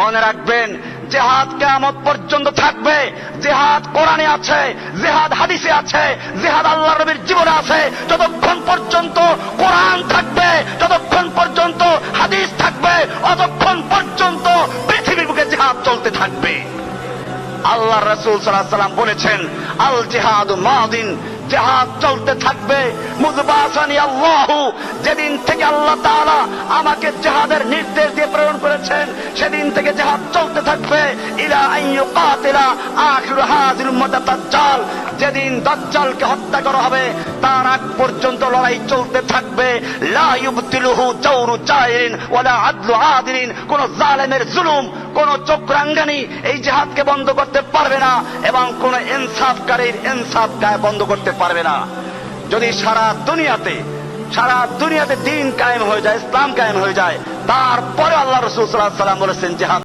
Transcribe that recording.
মনে রাখবেন, জিহাদ কিয়ামত পর্যন্ত থাকবে। জিহাদ কোরআনে আছে, জিহাদ হাদিসে আছে, জিহাদ আল্লাহর নবীর জীবনে আছে। যতক্ষণ পর্যন্ত কোরআন থাকবে, যতক্ষণ পর্যন্ত হাদিস থাকবে, ততক্ষণ পর্যন্ত পৃথিবীর বুকে জিহাদ চলতে থাকবে। আল্লাহ রাসূল সাল্লাল্লাহু আলাইহি ওয়াসাল্লাম বলেছেন, আল জিহাদু মাদিন, জিহাদ চলতে থাকবে। মুযবাসানি আল্লাহু, যেদিন থেকে আল্লাহ তাআলা আমাকে জিহাদের নির্দেশ দিয়ে প্রেরণ করেছেন, সেদিন থেকে জিহাদ চলতে থাকবে। ইলা আন ইউকাতিলা আখির হাযিল উম্মাত দাজ্জাল, যেদিন দাজ্জালকে হত্যা করা হবে তার আগ পর্যন্ত লড়াই চলতে থাকবে। লা ইউবতিলুহু জাওরু জাইরিন ওয়ালা আদলু আদিলিন, কোন জালেমের জুলুম, কোন চক্রাঙ্গানি এই জিহাদকে বন্ধ করতে পারবে না, এবং কোন ইনসাফকারীর ইনসাফ বন্ধ করতে পারবে না। যদি সারা দুনিয়াতে দ্বীন কায়েম হয়ে যায়, ইসলাম কায়েম হয়ে যায়, তারপরে আল্লাহ রাসূল সাল্লাল্লাহু আলাইহি ওয়াসাল্লাম বলেছেন জিহাদ